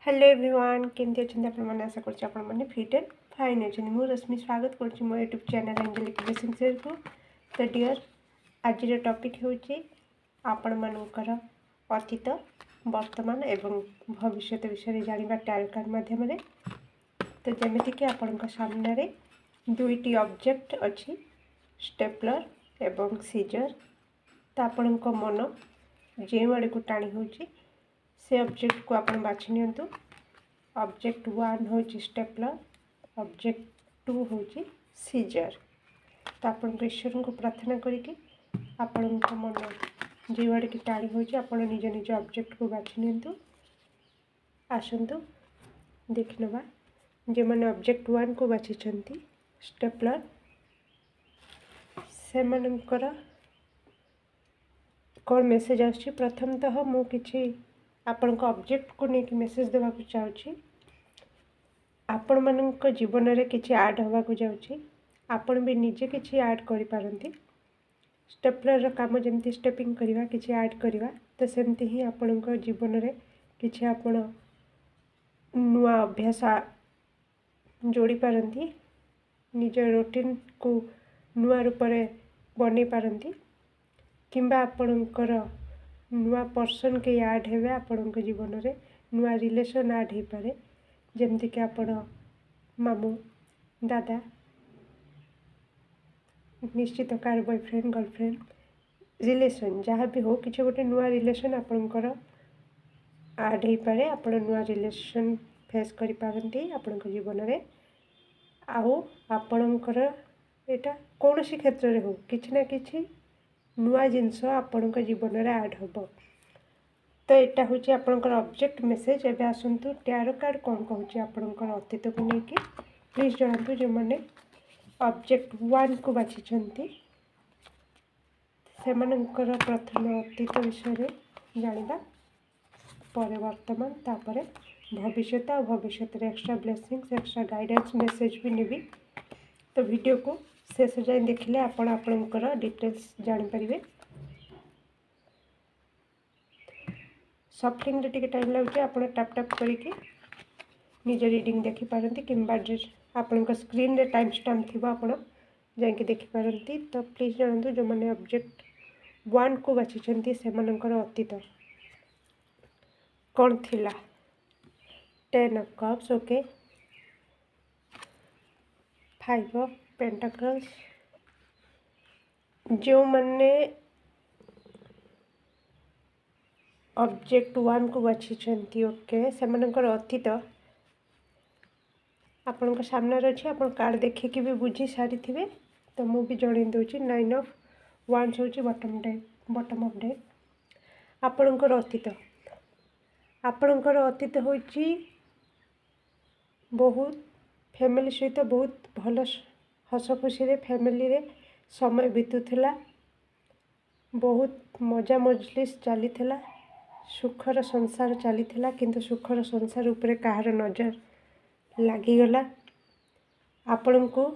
Hello everyone केमती अच्छा आपने आशा कर फिट एंड फाइन अच्छे मु रश्मि स्वागत कर मो YouTube channel angelic blessing share को। तो डियर आज टॉपिक हूँ आपण मानकर अतीत वर्तमान एवं भविष्य विषय जाना टैरो कार्ड मध्यम। तो जमीक आपण सामने दुईटी ऑब्जेक्ट अच्छी स्टेपलर एवं सीजर। तो आपण मन जो आड़ को टाणी हो से ऑब्जेक्ट को आपण बाछि नियंतु। ऑब्जेक्ट 1 हूँ स्टेपलर, ऑब्जेक्ट 2 हूँ सीजर। तो आपण ईश्वर को प्रार्थना करिकी आपण मन जो आड़ की टाणी हो निज निज ऑब्जेक्ट को बाछि नियंतु। आसतु देखि नबा जो मैंने ऑब्जेक्ट 1 को बाछि स्टेपलर से मानकर कौन मेसेज आछि। प्रथमतः मु किछि आपण ऑब्जेक्ट को लेकिन मेसेज देवा चाहूँगी। आपण मानक जीवन में किसी आड होगा जाऊँगी, आपण भी निजे किसी आड करि पारंती। स्टेपलर काम जमती स्टेपिंग करवा किसी आड करवा, तो सेमती ही आपण जीवन में किसी आपण नुआ अभ्यास जोड़ी पारंती, निज रूटीन को नुआ रूप में बन पारंती, किंबा आपणकर नुआ पर्सन के आड हेबे आपण जीवन में नुआ रिलेशन आड हो पारे। जमती कि आपण मामू दादा निश्चित कार बॉयफ्रेंड गर्लफ्रेंड रिलेशन जहाँ भी हो कि गोटे नुआ रिलेशन आपणकर आड हो पारे। आप नुआ रिलेशन फेस करि पारंती आपण जीवन में। आपणकर एटा कौन सी क्षेत्र में हो किछि ना किछि नुआ जिनस आपण जीवन में आड हम। तो यहाँ हूँ आपंकर ऑब्जेक्ट मेसेज। एवं आसतु टैरो कार्ड कौन कहूँ आपंकर अतीत को लेकिन प्लीज जनातु जो मैंने ऑब्जेक्ट 1 को बाछि से मानकर प्रथम अतीत विषय जाना पर वर्तमान तापर भविष्य और भविष्य extra blessings extra guidance message भी नेबी। तो वीडियो को शेष जाए देखिले आपण आपणकर डिटेल्स जानीपारे। सफलिंग टी टाइम लगे आप टैप टैप करके निज रीडिंग देखिपारती कि आपण स्क्रीन रे टाइम स्टाम्प थी आप देखिपारती। तो प्लीज जानतु जो मैंने ऑब्जेक्ट 1 को बाछि से मानकर अतीत कौन थिला। 10 of cups okay, 5 of pentacles. जो मैंने ऑब्जेक्ट 1 को बाछि ओके से मानकर अतीत आपण सामने अच्छे आप कार्ड देखिए भी बुझी सारी थे। तो मु भी जन दूसरी 9 ऑफ वांस हूँ बॉटम ऑफ डेक। आपणकर अतीत हूँ बहुत फैमिली सहित बहुत भल हस खुशी फैमिली रे समय बीतुला, बहुत मजा मजलिस चली सुखर संसार चली किंतु सुखर संसार उपरे कहार नजर लगिगला। आपण को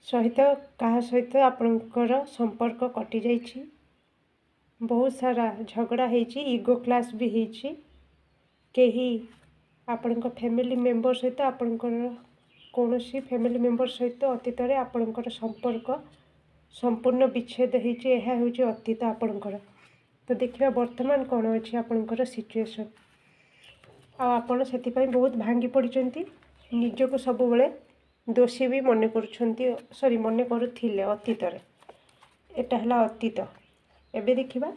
सहित क्या सहित आपणकर संपर्क कटि जाइछि, बहुत सारा झगड़ा होइछि, ईगो क्लास भी होइछि। केही आपण फैमिली मेंबर सहित आपणकर कौनसी फैमिली मेंबर सहित अतीत रे आपणकर संपर्क संपूर्ण विच्छेद होइछि। यह होइछि अतीत आपणकर। तो देखिए वर्तमान कौन अच्छी आपणकर सिचुएशन आपण से बहुत भांगी पड़ती, निजको सब बेले दोषी भी मन कर सॉरी मन करुले अतीत रे। एटा हला अतीत। एबे देखिबा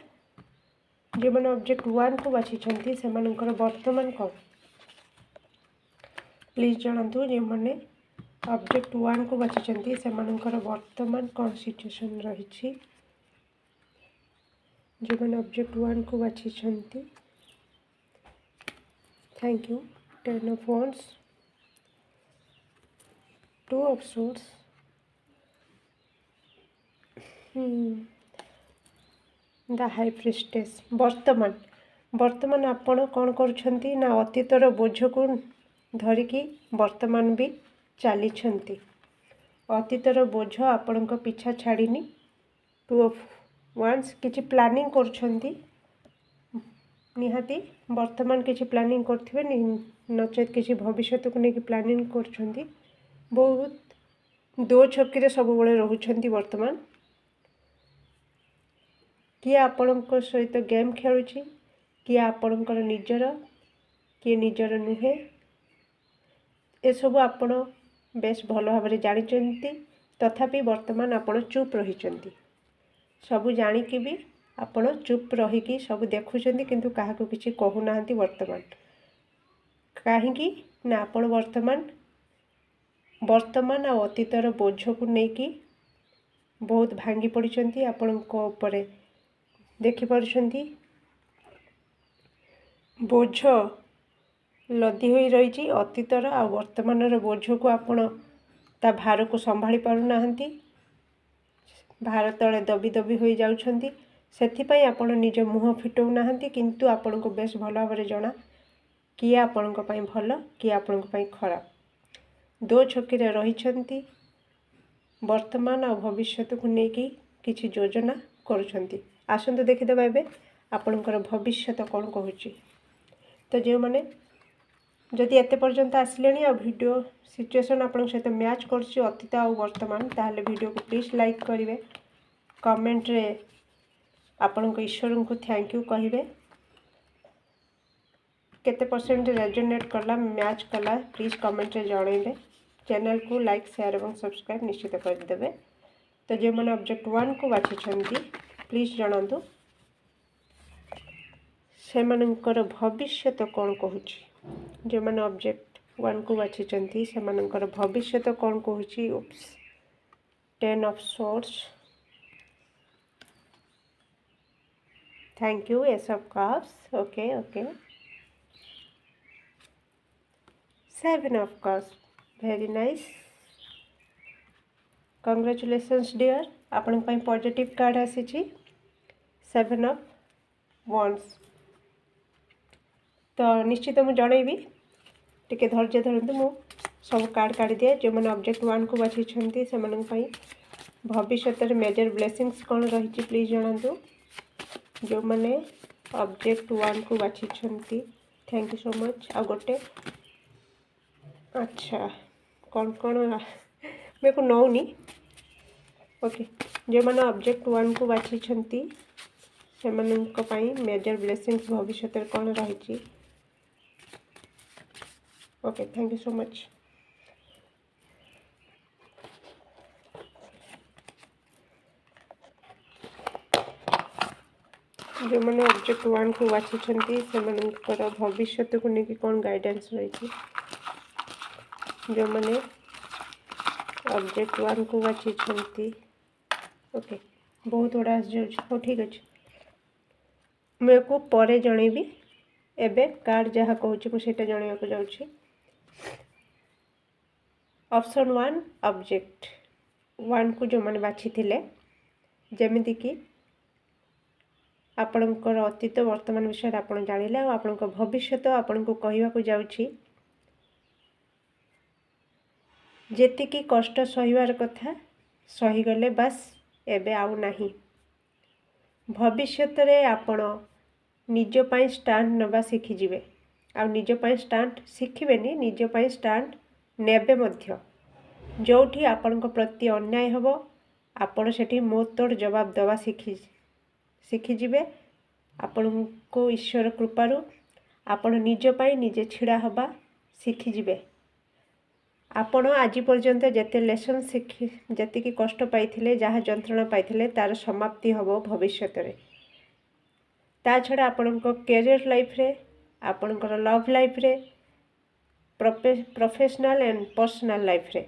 जो मैंने ऑब्जेक्ट 1 को बाछि से मानकर वर्तमान कौन। प्लीज जनातु जो मैंने ऑब्जेक्ट 1 को बाछि से मानकर वर्तमान कौन सिचुएशन रही। जो मैंने ऑब्जेक्ट 1 को बाछि thank you. 10 of wands, 2 of swords, the high priestess. वर्तमान आपण कौन करुछंती ना अतीतर बोझ को धरिकी वर्तमान भी चली। अतीतर बोझ आपण पीछा छाड़नी। 2 ऑफ wands किछि प्लानिंग करुछंती, निहाती वर्तमान किसी प्लानिंग करथिबे नचेत किसी भविष्य को लेकिन प्लानिंग कर बहुत दो छकी सब बड़े रोचंती वर्तमान किए आपण सहित गेम खेलुची किए आपणकर निजर किए निजर नुहे ए सब आपण बेस भल भाव जानी तथापि वर्तमान आपण चुप रही सबू जानिकी भी आपण चुप रहीकि सब देखुं किंतु क्या किसी कहूना वर्तमान कहीं ना आपण वर्तमान आ अतीतर बोझ को लेकिन बहुत भांगी पड़ी आपण देखिपुं बोझ लदी हो रही अतीतर आ वर्तमान बोझ को आपण ता भार को संभाली पारना भार तले दबी दबी हो जाउछंती सेथिपाई आपण निज मुह फिटौ नाहंती किंतु आपण को बेस भल भाव जना किए आपण भल किए आपण खराब दो छकी रही वर्तमान आ भविष्य को लेकिन किसी योजना करुछंती आसंतु देखिदेबा एबे आपणकर भविष्य कौन कहूँ तो जो मैंने जदि एते पर्यंत आसिले आ वीडियो सिचुएशन आपण सहित मैच कर अतीत आ वर्तमान ताहले वीडियो को प्लीज लाइक करेंगे कमेंट रे आपण ईश्वर को थैंक यू कहे केते परसेंट रेजोनेट कला मैच कला प्लीज कमेंट रे जणैबे चैनल को लाइक शेयर और सब्सक्राइब निश्चित करदे तो जो मैंने ऑब्जेक्ट 1 को बाछिछंती प्लीज जणातु से मानकर भविष्य कौन कहूँ जो मैंने ऑब्जेक्ट 1 को बाछिछंती से मानकर भविष्य कौन कहूँ 10 of swords thank you ace of cups okay okay 7 of cups very nice congratulations dear आपण पॉजिटिव कार्ड आसी 7 ऑफ वॉन्ड्स तो निश्चित मुझे जनइबी टिके धैर्य धरतु मु सब कार्ड काढ़ी दिए जो मैंने ऑब्जेक्ट 1 को बाछिछंती से भविष्य मेजर ब्लेसिंग्स कौन रही प्लीज जनातु जो मैंने ऑब्जेक्ट 1 को बाछिछंती थैंक यू सो मच आ गोटे अच्छा कौन कौन मेरे को नौनी ओके जो मैंने ऑब्जेक्ट 1 को बाछिछंती से मेजर ब्लेसिंग्स भविष्य कौन रही okay thank you so much जो मैंने ऑब्जेक्ट 1 को बाछिछंती से भविष्य को लेकिन कौन गाइडेंस रही जो मैंने ऑब्जेक्ट 1 को बाछिछंती ओके बहुत गुड़ा हो ठीक अच्छे मेरे को परे जनइबी एबे कार्ड जहाँ कहूँ मुझे जनइबा को जाऊँगी ऑप्शन 1 ऑब्जेक्ट 1 को जो मैंने बाछी जमीती कि आपणकर अतीत वर्तमान विषय आप जानिले आपण भविष्य आपण को कहवा को जाऊँगी जेतिकी कष्ट सहिबार कथा सहीगले बास एबे आउ नाही भविष्य रे आपण निज पाई स्टांड नवा शिखिजिबे आ निज पाई स्टांड शिखिबेनी निज पाई स्टांड नेबे मध्य जोठी आपण प्रति अन्याय हबो आपण सेठी मोतोड़ जवाब दवा शिखिजिबे आपण को ईश्वर कृपारू आपण निज पाई निजे छिड़ा हबा शिखिजिबे आपण आज पर्यंत जेते लेसन शिखि जेतिकी कष्ट पाइथिले जहाँ जंत्रणा पाइथिले तार समाप्ति हबो भविष्य रे ता छड़ा आपण कैरियर लाइफ रे आपणकर लव लाइफ रे प्रोफेशनल एंड पर्सनल लाइफ रे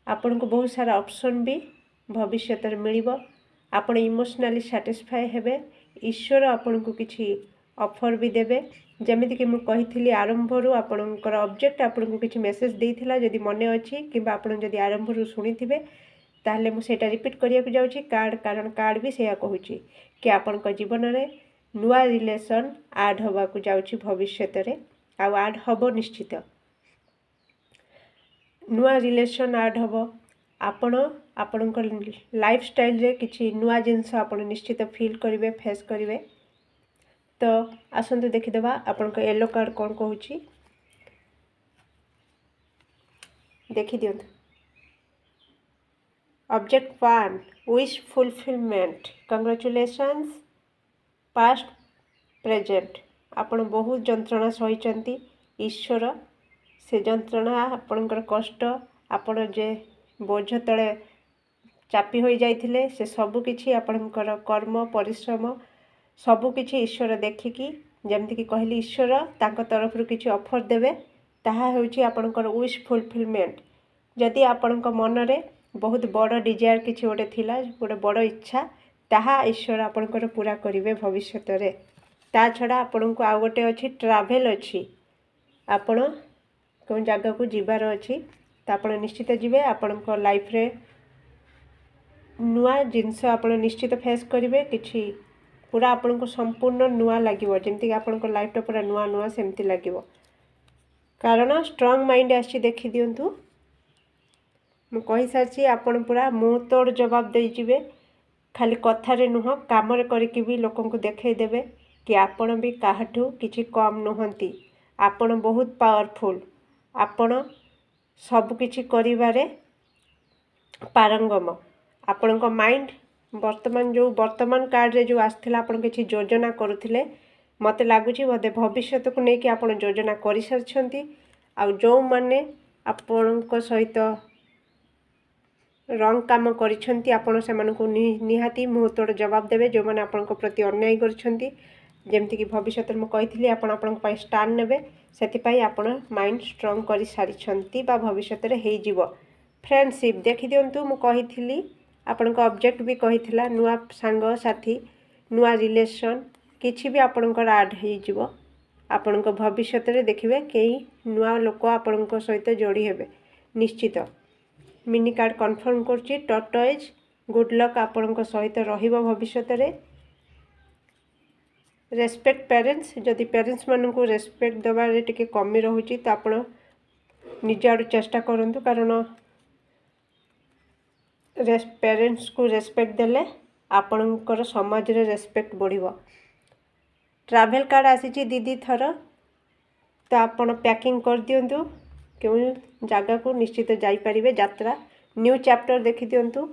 आपण को बहुत सारा ऑप्शन भी भविष्य रे मिलिबो आपण इमोशनली सैटिस्फाई हेबे ईश्वर आपण को किछि ऑफर भी देबे जमिति कि मु कहिथिली आरंभरू आपणकर ऑब्जेक्ट आपण को किछि मेसेज देइथिला जदि मने अछि किबा आपण जदि आरंभरू सुनिथिबे ताहले मु सेटा रिपीट करिया को जाउछि कार्ड कारण कार्ड भी सेया कहूछि कि आपण को जीवन रे नुआ रिलेशन ऐड होबा को जाउछि भविष्य रे आ ऐड हबो निश्चित नुआ रिलेशन ऐड हबो आपण आपणकर लाइफ स्टाइल रे किछि नुआ जिंस आपण निश्चित फील करिवे फेस करिवे तो आसतु देखीदेवा आपण येलो कार्ड कौन कहूँ देखी दियंतु। Object 1 wish fulfilment congratulations past present आपण बहुत जंत्रणा सही ईश्वर से जंत्रणा आपणकर कष्ट आपण जे बोझ तले चापी हो जाइथिले से सबुकिछि आपणकर कर्म परिश्रम सबुकिछि ईश्वर देखिकी जमती कि कहली ईश्वर तांको तरफ किछि ऑफर देवे ताहा होछि आपणकर विश फुलफिलमेंट। जदि आपणक मनरे बहुत बड़ डिजायर किछि गोटे थिला गोटे बड़ इच्छा ताहा ईश्वर आपणकर पूरा करिवे भविष्यत रे। ता छड़ा आपणको आ गोटे अछि ट्रैवल अछि आपण कोन जगह को जिबार अछि त आपण निश्चित जिवे आपणको लाइफ रे नुआ जिनस आपण निश्चित फेस करिवे किछि पूरा आपणको संपूर्ण नुआ लागिवो जेमति आपणको लाइफ टा पूरा नुआ नुआ सेमति लागिवो कारण स्ट्रांग माइंड आछि देखि दियंतु। मु कहि सारछि आपण पूरा मुंह तोड़ जवाब दे जिवे खाली कथारे नुह काम रे करिकि भी लोकन को देखै देबे कि आपण भी काहाठू किछि कम नहंती आपण बहुत पावरफुल आपण सब किछि करिवारे पारंगम आपणको माइंड वर्तमान कार्ड रे जो आसथिला आपण किछि योजना करुथिले मते लागुछि बोधे भविष्यत को नेकी आपण योजना करि सारछंती आ जो माने आपणको सहित रंग काम करिछंती आपण से मानको निहाती मुंह तोड़ जवाब देबे जो माने आपणको प्रति अन्याय करिछंती जेमति कि भविष्यत में कहिथिली आपण आपणको पय स्टैंड नेबे सेति पय आपण माइंड स्ट्रांग करि सारिछंती बा भविष्यत रे हेइ जीवो। फ्रेंडशिप देखि दियंतु मु कहिथिली आपणको ऑब्जेक्ट भी कहिथिला नुआ सांग साथी नुआ रिलेशन किछि भी आपणकर ऐड हेइ जीवो आपणको भविष्यत रे देखिबे केही नुआ लोक आपणको सहित जोड़ी हेबे निश्चित। मिनी कार्ड कन्फर्म करछि टर्टोइज गुड लक आपणको सहित रहिबो भविष्यत रे। रेस्पेक्ट पेरेंट्स जदि पेरेंट्स मानकु रेस्पेक्ट दबारे टिके कमी रहुछि त आपण निज आडू चेष्टा करंतु कारण पेरेंट्स को रेस्पेक्ट देले आपणकर समाज रे रेस्पेक्ट बढ़िबो। ट्रैवल कार्ड आसी दीदी थर तो आपण पैकिंग कर दियंतु क्यों जगह को निश्चित जाई परिबे यात्रा न्यू चैप्टर देखि दियंतु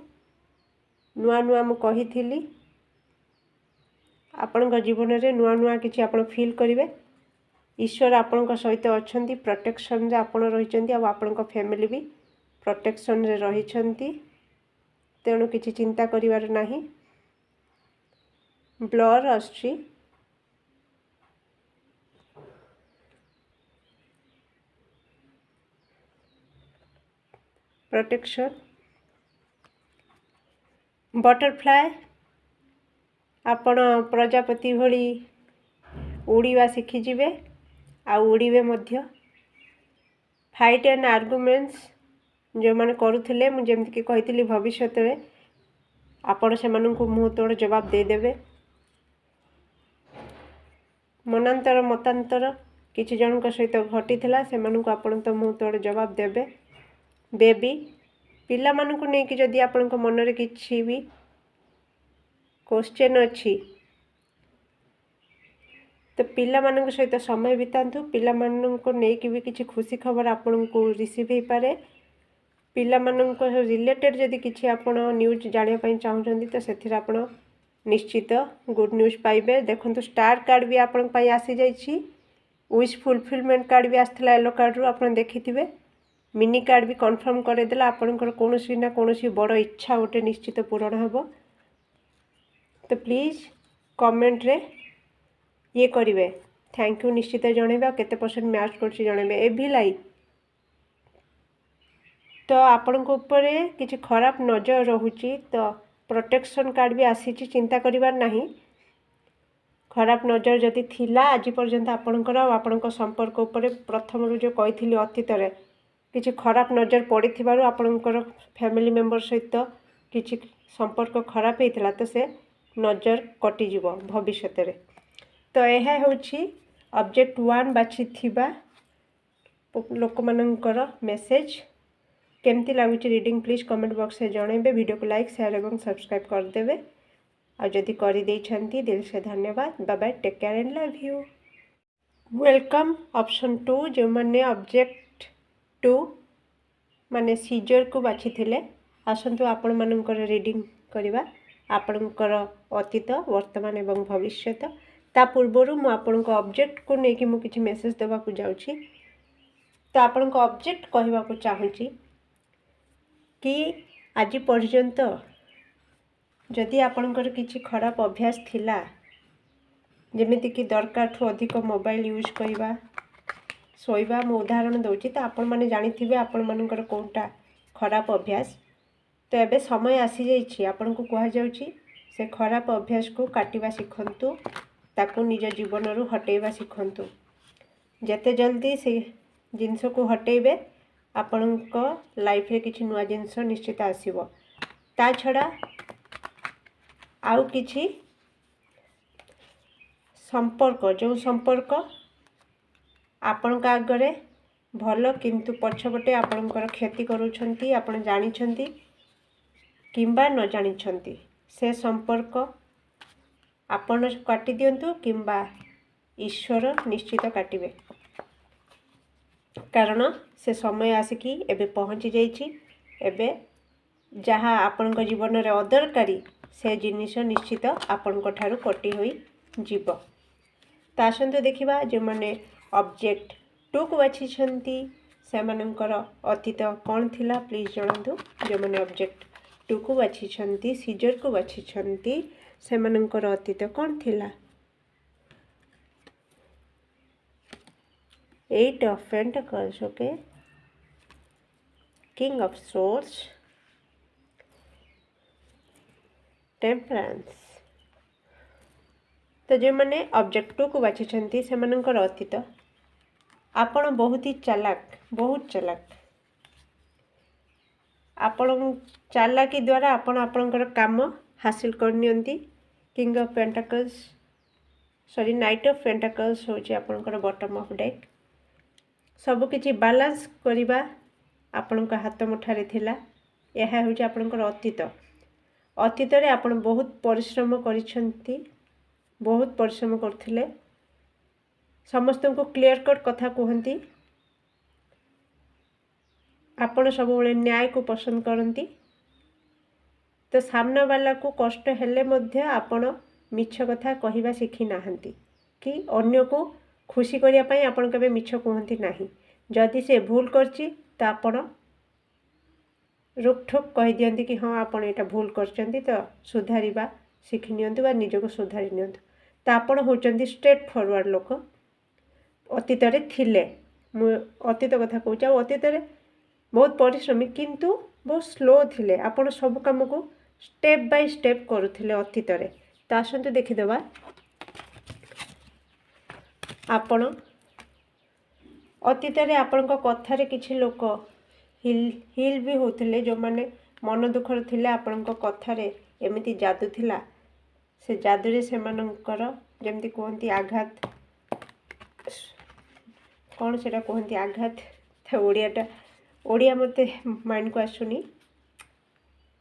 नुआ नुआ मु कहिथिली आपणक जीवन रे नुआ नुआ किछि आपण फील करिवे ईश्वर आपणक सहित अछंती प्रोटेक्शन रे आपण रहिचंती आ आपणक फैमिली भी प्रोटेक्शन रे रहिचंती तेणु किछि चिंता करिवार नाही। ब्लर आछि प्रोटेक्शन बटरफ्लाई आपण प्रजापति भली उड़ीवा शिखी जिवे आ उड़ीबे मध्य। फाइट एंड आर्गुमेंट्स जो माने करुथिले मु जेमति कि कहिथिली भविष्यत रे आपण से माननकु मुंह तोड़ जवाब दे देबे। मनांतर मतांतर किछि जनक सहित घटिथिला से माननकु आपण तो मुंह तोड़ जवाब देबे। बेबी पिला माननकु नै कि जदि आपनक मन रे किछि भी क्वेश्चन अछि तो पिला माननक सहित समय बितांतु पिला माननकु नै कि भी किछि खुशी खबर आपनकु रिसीव हे पारे पिला माननक रिलेटेड जदि किछि आपण न्यूज जानिया पई चाहुचंती तो सेथिरा आपण निश्चित गुड न्यूज पाइबे। देखंतु स्टार कार्ड भी आपण पई आसी जाइछि विश फुलफिलमेंट कार्ड भी आस्थला येलो कार्ड रो आपण देखिथिबे मिनी कार्ड भी कन्फर्म करे देला आपनकर कोनोसी ना कोनोसी बड़ इच्छा गोटे निश्चित पूरण हेबो। तो प्लीज कमेंट रे ये करिवे थैंक यू निश्चित जणेबे केते परसेंट मैच करछि जणेबे एभी लाई तो आपनक ऊपर किछि खराब नजर रहुछि तो प्रोटेक्शन कार्ड भी आसीछि चिंता करिवार नाही। खराब नजर जदि थिला आज पर्यंत आपनकर आपनक संपर्क ऊपर प्रथम जो कहिथिली अतीत रे किछि खराब नजर पड़िथिबारु आपनकर फैमिली मेंबर सहित किछि संपर्क खराब हेतिला तो से नजर कटि जिवो भविष्यत रे। तो यह होछि ऑब्जेक्ट 1 बाछि थिबा लोक मानकर मेसेज केमती लागुछि रीडिंग प्लीज कमेंट बॉक्स में जणेबे वीडियो को लाइक शेयर एवं सब्सक्राइब कर देबे। ଆଉ ଯଦି କରିଦେଇଛନ୍ତି ଦିल से धन्यवाद। Bye bye, take care and love you. Welcome option 2 जो मैंने ऑब्जेक्ट 2 माने सीजर को बाछि थिले। आसंतु आपण मानकर रीडिंग करवा आपणकर अतीत वर्तमान एवं भविष्य। ता पूर्वर मु आपणक ऑब्जेक्ट को लेकिन मु किछि मेसेज देवा को जाउछि। तो आपणक ऑब्जेक्ट कहवा को चाहूँगी कि आज पर्यंत जदि आपणकर किछि खराब अभ्यास थिला, जेमिति कि दरकार ठू अधिक मोबाइल यूज करवा शोवा, मु उदाहरण दूची तो आपण मैंने जानी आपण मानकर कौटा खराब अभ्यास। तो एबे समय आसी जाइछि, आपण को कह जाउछि से खराब अभ्यास को काटिबा शिखंतु, ताकू निज जीवन रु हटेबा शिखंतु। जेते जल्दी से जिनस को हटेबे आपणक लाइफ रे किछि नुआ जिनस निश्चित आसीबो। ता छड़ा आउ किछि संपर्क, जो संपर्क आपण आगरे भल किंतु पछपटे आपणकर क्षति करूछंती, आपण जानिछंती किंबा न जानिछंती, से संपर्क आपण काटी दियंतु किंबा ईश्वर निश्चित काटिबे। कारण से समय आसिकी एबे पहुँची जाइछि। एबे जहाँ आपणक जीवन रे अदरकारी से जिनिस निश्चित आपणक ठारू कटी होई जीव। तो आसंतु देखिबा जो माने ऑब्जेक्ट 2 को बाछिछंती सेमानंकर अतीत कौन थिला प्लीज जणांतु। जो माने ऑब्जेक्ट 2 को बाछिछंती, सीजर को बाछिछंती, सेमानंकर अतीत कौन थिला। 8 of Pentacles, okay, King of Swords, Temperance। तो जो मैंने ऑब्जेक्ट 2 को बाछिछंती सेमानंकर अतीत आपण बहुत ही चालाक, बहुत चालाक। आपण चालाकी द्वारा आपण आपणकर काम हासिल करनियंती। King of pentacles sorry knight of pentacles होची आपणकर बॉटम ऑफ डेक। सब किछि बैलेंस करिबा आपणक हाथ मुठारे थिला। यह होची आपणकर अतीत। अतीत रे आपण बहुत परिश्रम करिछंती, बहुत परिश्रम करथिले। समस्त को क्लियर कट कथा कहती। आपण सब बेले न्याय को पसंद करती। तो सामना वाला को कष्ट हेले मध्य आपण मिछ कथा कहवा शिखी नाहंती कि अन्य को खुशी करिया पई आपण केबे मिछ कहंती नाही। जदि से भूल करची तो आपण रुकठुक कह दियंती कि हाँ आपण एटा भूल करचंती, तो सुधारिबा शिखी नियंतु बा निजको सुधारी नियंतु। तो आपण होचंती स्ट्रेट फॉरवर्ड लोक। अतीत रे थिले, मु अतीत कथा कहूँ, अतीत रे बहुत परिश्रमी किंतु बहुत स्लो थिले। आपण सब काम को स्टेप बाय स्टेप करुथिले अतीत रे। तो आसंतु देखिदेबा आपण अतीत रे आपणक कथारे किछि लोक हिल भी होथिले, जो माने मन दुखर थिले। आपणक कथारे एमिति जादू थिला, से जादू रे सेमानंकर जेमति कहंती आघात, कौन से कहती आघात, तो ओडिया मते माइंड को आसुनी।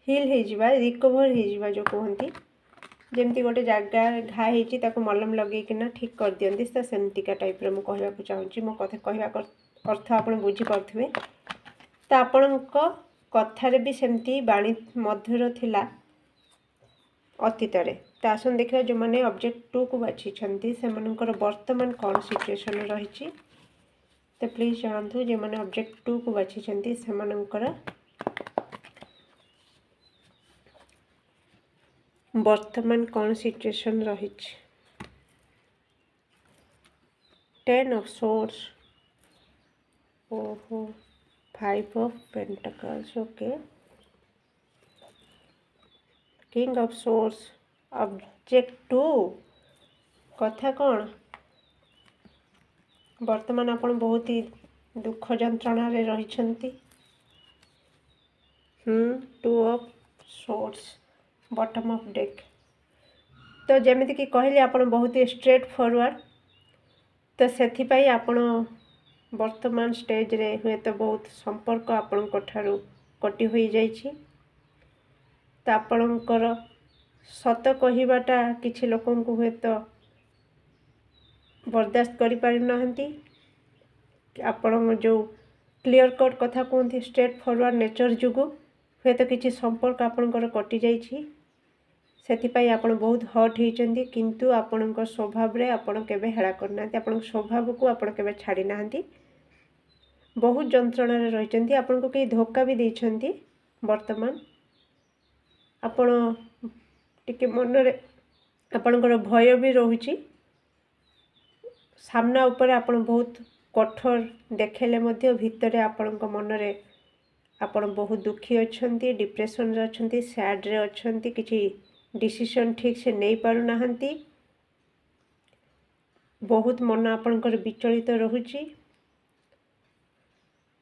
हिल हो रिकवर हो जो कहती, जमती गोटे जगह घा हो मलम लगेकिना ठीक कर दियंती, तो सेमतिका टाइप रे मु कहवाक चाहूँगी। मो कथा कहवा अर्थ आप बुझीपे। तो आपण कथार भी सेमती बाणी मधुर थिला अतीत रे। तो आसन देखा जो मैंने ऑब्जेक्ट 2 को बाछिछंती सेमानंकर वर्तमान कौन सिचुएशन रही। तो प्लीज जानतु जो मैंने ऑब्जेक्ट 2 को बाछिछंती सेमानंकर वर्तमान कौन सिचुएशन रही। 10 of Swords, ओहो 5 of Pentacles, okay, King of Swords, object 2 कथा कौन वर्तमान आपण बहुत ही दुख जंत्रणा रे रहिछंती। 2 of Swords, bottom of deck. तो जमीती कि कहली आपण बहुत ही स्ट्रेट फॉरवर्ड। तो से आपण वर्तमान स्टेज रे हुए तो बहुत संपर्क आपण ठारू कटि हो जाइछि। तो आपणकर सत कहवाटा किसी लोक हुए तो बर्दाश्त करें आपण जो क्लियर कट कथा कहते स्ट्रेट फॉरवर्ड नेचर जुगु हे तो किसी संपर्क आपणकर कटि जाइछि से आपण बहुत हट होती किंतु आपण स्वभाव रे आपण केबे हेला करना आपण स्वभाव को आपण केबे छाड़ी ना बहुत जंत्रणा रही आपण को कई धोखा भी देइछंती वर्तमान आपण टिके मन रे आपणकर भय भी रोची सामना उपर आपण बहुत कठोर देखेले मध्य भितर आपण मन रे आपण बहुत दुखी अच्छंती डिप्रेशन रे अच्छंती सैड रे अच्छंती किछि डिसीजन ठीक से नहीं पारु नाहंती बहुत मन आपणकर विचलित रहुची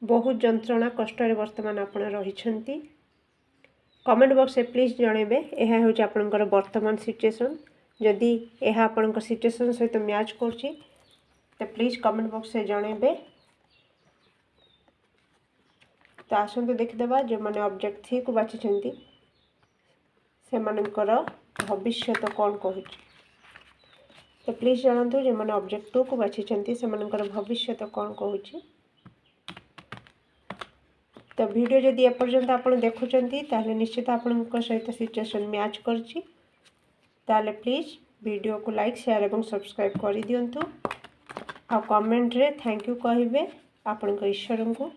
बहुत जंत्रणा कष्ट रे वर्तमान आपण रहिछंती कमेंट बॉक्स में प्लीज जणेबे एहा होची आपणकर वर्तमान सिचुएशन जदि एहा आपणकर सिचुएशन सहित मैच करछि तो प्लीज कमेंट बॉक्स में जणेबे तो आसंतु देखिदेबा जो माने ऑब्जेक्ट थी को बाछिछंती से मानकर भविष्य तो कौन कहूँ तो प्लीज जानतु जो मैंने ऑब्जेक्ट 2 को बाछिछंती से मानकर भविष्य तो कौन कहूँ तो वीडियो जदि एपर्यंत आपण देखुचंती ताले निश्चित आपण सहित सिचुएशन मैच करछि ताले प्लीज वीडियो को लाइक शेयर एवं सब्सक्राइब कर दियंतु आ कमेंट रे थैंक यू कहिबे आपण ईश्वर को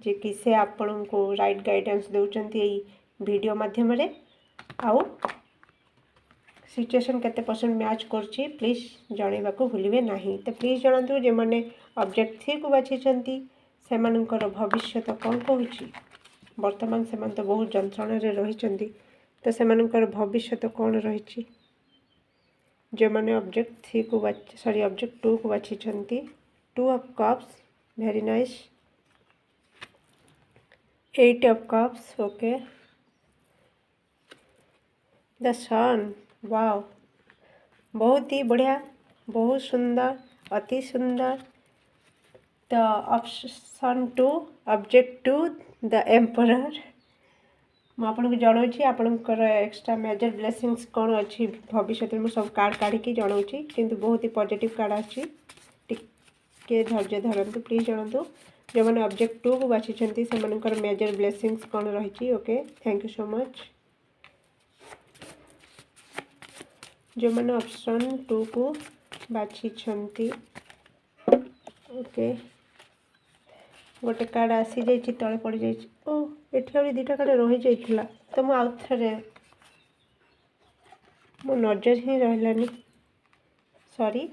जे कि से आपण को राइट गाइडेंस देउचंती एई वीडियो माध्यम रे आउ सिचुएशन केते परसेंट मैच करछि प्लीज जणेबा को भूलिबे नाही तो प्लीज जणातु जे माने ऑब्जेक्ट 3 को बाछिछंती से मानकर भविष्य तो कौन कहूँ वर्तमान से तो बहुत जंत्रणा रे रहिछंती तो से मानकर भविष्य तो कौन रही जो मैंने ऑब्जेक्ट 3 को ऑब्जेक्ट 2 को बाछिछंती 2 of cups very nice 8 of cups okay the sun wow बहुत ही बढ़िया बहुत सुंदर अति सुंदर the option 2 object 2 the emperor मु आपन जनाऊँगी आपणकर एक्स्ट्रा मेजर ब्लेसिंग्स कौन अच्छी भविष्य में सब कार्ड काढ़ी जनाऊँगी किंतु बहुत ही पॉजिटिव कार्ड आछि टिके धैर्य धरतु प्लीज जनातु जो मैंने ऑब्जेक्ट 2 को बाछिछंती से मानकर मेजर ब्लेसिंग्स कौन रही okay thank you so much जो मैंने ऑप्शन 2 को बाछिछंती ओके गोटे कार्ड आसी जाइए तले पड़ जाइए ओ एठी आउरी दुटा कार्ड रही जाइथिला तो मु आउ थरे मो नजर ही रहलानी सॉरी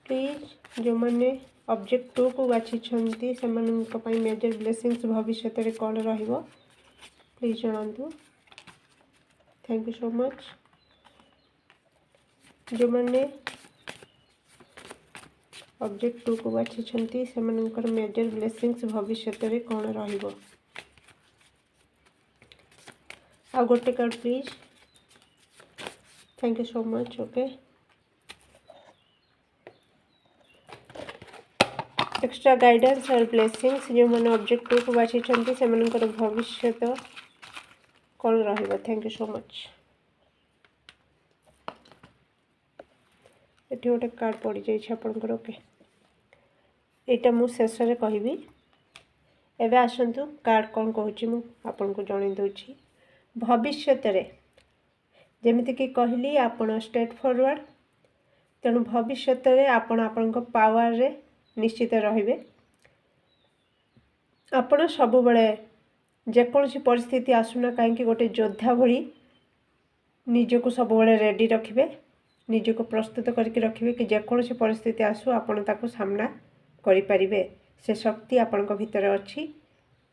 प्लीज जो मैंने ऑब्जेक्ट 2 को बाछिछंती से मानक पई मेजर ब्लेसिंग्स भविष्य रे कौन रहिबो प्लीज जणांतु थैंक यू सो मच जो मैंने ऑब्जेक्ट 2 को बाछिछंती से मानकर मेजर ब्लेसिंग्स भविष्य रे कौन रहिबो आ गोटे card please thank you so much okay extra guidance और ब्लेसिंग्स जो मैंने ऑब्जेक्ट 2 को बाछिछंती से मानकर भविष्य तो कौन रहिबो थैंक यू सो मच एठी गोटे कार्ड पड़ी जाइए आपंकर ओके यहाँ मुझे शेष में कहबी एवं आसतु कार्ड कौन कहूँ आपन को जन दूसरी भविष्य जमीक कहली आपण स्ट्रेट फॉरवर्ड तेणु भविष्य आपण पावर रे निश्चित रे आपण सब बेले जेकोसी परिस्थिति आसुना कहीं गोटे योद्धा भली निजको सब बेले रेडी रखिए निजको प्रस्तुत करके रखिए कि जेकोसी परिस्थिति आसू आपण ताको सामना करें से शक्ति आपण भितर अच्छी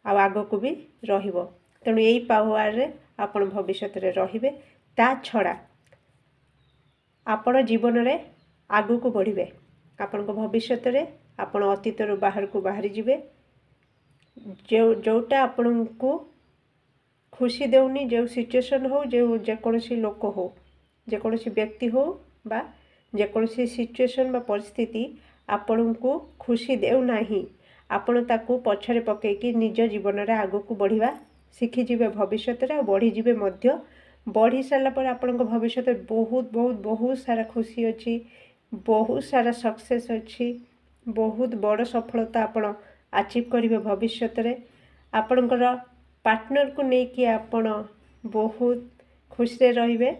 आग को भी रहिबो तेणु यही पावर रे आपण भविष्य रे रहिबे ता छड़ा आपण जीवन रे आगु को बढ़िबे आपण भविष्य रे आपण अतीत रो बाहर को बाहरी जिबे जोटा आपण को खुशी देउनी जो सिचुएशन हो जो जेकोसी लोक हो जेकोसी व्यक्ति हो बा जेकोसी सिचुएशन बा परिस्थिति आपण को खुशी देउ नाही आपण ताकू पछरे पकेकी निज जीवन रे आगु को बढ़िबा ଶିଖିଯିବେ ଭବିଷ୍ୟତରେ ଆଉ ବଢ଼ିଯିବେ ମଧ୍ୟ। बढ़ी सारा पर आपण भविष्य बहुत बहुत बहुत सारा खुशी अच्छी, बहुत सारा सक्सेस अच्छी, बहुत बड़ सफलता आपण अचीव करेंगे भविष्य। आपणकर पार्टनर को लेकिन आपण बहुत खुशी रे,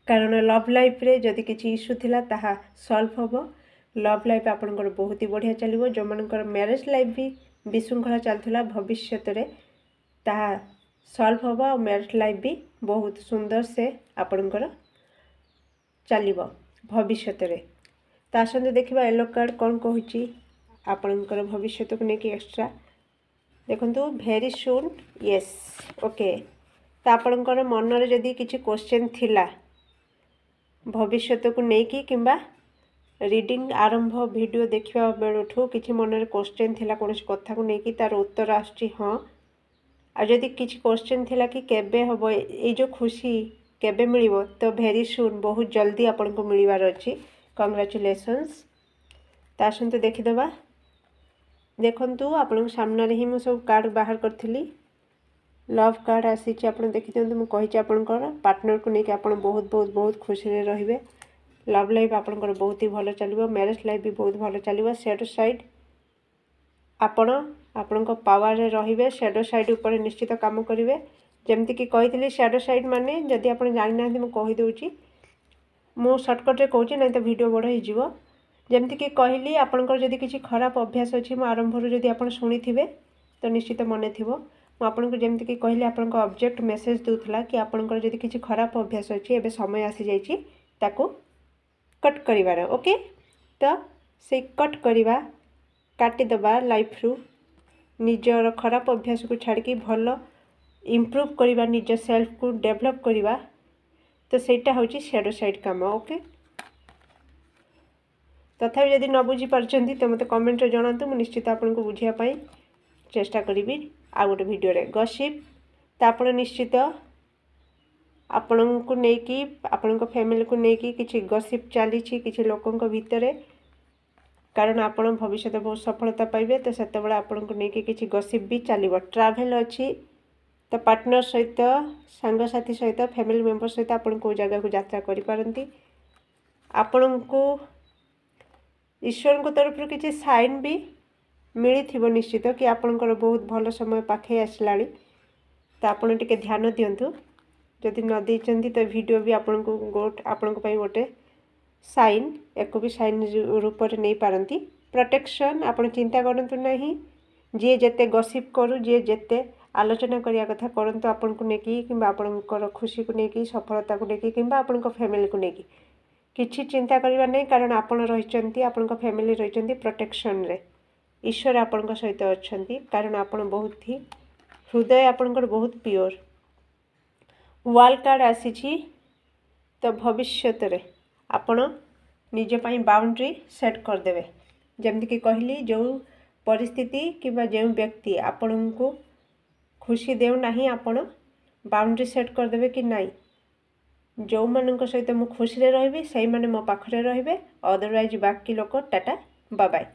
कारण लव लाइफ रे जदि किसी इश्यू थिला ताहा सॉल्व होबो। लव लाइफ आपणकर बहुत ही बढ़िया चलिबो। जो मानकर मैरिज लाइफ भी विशृंखला चलथिला भविष्य रे ताहा सॉल्व होबो और मैरिज लाइफ भी बहुत सुंदर से आपणकर चलिबो भविष्य रे। तो आसंतु देखिबा येलो कार्ड कौन कहूची आपणकर भविष्य को लेकिन एक्स्ट्रा देखंतु भेरी सुन यस ओके। तो आपणकर मन रे जदि किछि क्वेश्चन थिला भविष्य को लेकिन किंबा रीडिंग आरंभ वीडियो देखिबा बेलठू किछि मन रे क्वेश्चन थिला कोन कथा को लेकिन तार उत्तर आछी हाँ। आ जदि किछि क्वेश्चन थिला कि केबे हबो ए जो खुशी केबे मिलिबो, तो भेरी सुन बहुत जल्दी आपन को मिलिबार अछि। कांग्रेचुलेशंस। ता आसंतु देखिदबा। देखंतु आपन सामने रे ही मु सब कार्ड बाहर करथिली। लव कार्ड आसी छि आपन देखि दियंतु। मु कहि छि आपन को पार्टनर को लेके आपन बहुत बहुत बहुत खुशी रे रहिबे। लव लाइफ आपन को बहुत ही भलो चलिबो। मैरिज लाइफ भी बहुत भलो चलिबो। शैडो साइड आपण को पावर रे रहिबे। शैडो साइड ऊपर निश्चित काम करिवे। जेमति कि कहितली शैडो साइड माने जदि आपण जानि नांती मु कहि दोउची, मु शॉर्टकट रे कहूची नै तो वीडियो बड़ हो जिवो। जेमति कि कहली आपणकर जदि किछि खराब अभ्यास अछि मु आरंभ रो जदि आपण सुनिथिबे तो निश्चित मने थिबो। मु आपणको जेमति कि कहली आपणको ऑब्जेक्ट मेसेज दोथला कि आपणकर जदि किछि खराब अभ्यास अछि एबे समय आसी जाइछि ताको कट करिवार ओके। तो से कट करिवा काटी दबा लाइफ रु निजर खराब अभ्यास को छाड़ के भल इम्प्रूव करिवा, निज सेल्फ को डेवलप करिवा। तो सेटा होची शैडो साइड काम ओके। तथापि यदि न बुझी पारछंती तो मते कमेंट रे जणांतु। मु निश्चित आपन को बुझिया पई चेष्टा करिवि आ गोटे वीडियो रे। गॉसिप तो आपण निश्चित आपण को नेकी आपण को फैमिली को नेकी किछि गॉसिप चली छि किछि लोकन को भितरे, कारण आपण भविष्य बहुत सफलता पाइबे। तो सेते बडा आपण को नेकी किछि गॉसिप भी चलिबो। ट्रैवल अछि तो पार्टनर सहित संग साथी सहित फैमिली मेंबर सहित आपण को जगह को यात्रा करि पारंती। आपण को ईश्वर को तरफ रु किछि साइन भी मिली थिबो निश्चित कि आपणकर बहुत भलो समय पाखे आसलाणी। तो आपण टिके ध्यान दियंतु। जदि न देचंती तो वीडियो भी आपण को पई गोटे साइन एको भी साइन रूप में नहीं पारंती। प्रोटेक्शन आपण चिंता करंतु नहीं। जे जेते गॉसिप करू जे जेते आलोचना करिया कथा करंतु आपण को नेकी किंबा आपणकर खुशी को नेकी सफलता को नेकी किंबा आपणको फैमिली को नेकी किछि चिंता करिवा नहीं, कारण आपण रहिचंती आपणको फैमिली रहिचंती प्रोटेक्शन रे। ईश्वर आपणको सहित अछंती, कारण आपण बहुत ही हृदय आपणकर बहुत प्योर। वाल कार्ड आसी छि तो भविष्य रे आपण निज पई बाउंड्री सेट कर देबे। जेमति कि कहली जो परिस्थिति किबा जो व्यक्ति आपण को खुशी देउ नाही आपण बाउंड्री सेट कर देबे कि नाही जो मानक सहित मु खुशी रे रहिबे सही माने मो पाखरे रहिबे, अदरवाइज बाकी लोक टाटा बाय बाय।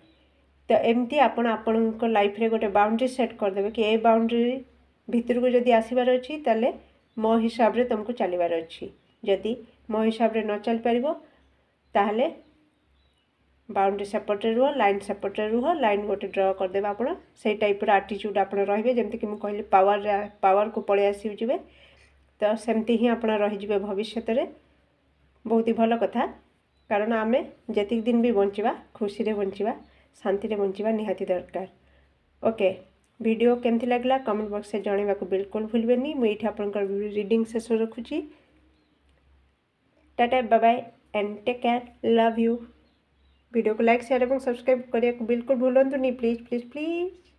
तो एमती आपण आपणको लाइफ रे गोटे बाउंड्री सेट कर देबे कि ए बाउंड्री भीतर को जदी आसीबार अछि ताले मो हिसाब रे तुमको चलीबार अछि। जदी मो हिसाब रे न चल परिबो ताहले बाउंड्री सेपट रे रुह, लाइन सेपट रे रुह, लाइन गोटे ड्रा कर देबा आपण। सेही टाइप रो एटीट्यूड आपण रहिबे जेमति कि मु कहली पावर को पळे आसी जिवे। तो सेमती ही आपण रहि जिवे भविष्य रे। बहुत ही भलो कथा, कारण आमे जेतिक दिन भी बंचिबा खुशी रे बंचिबा, शांति रे बंचिबा निहाती दरकार ओके। वीडियो केमथि लागला कमेंट बॉक्स से जणेबा को बिल्कुल भूलबेनी। मु एठी आपनकर रीडिंग सेशन रखुची। Tata bye bye and take care, love you. Video को लाइक शेयर और सब्सक्राइब करिया को बिल्कुल भूलंतु नहीं प्लीज प्लीज प्लीज।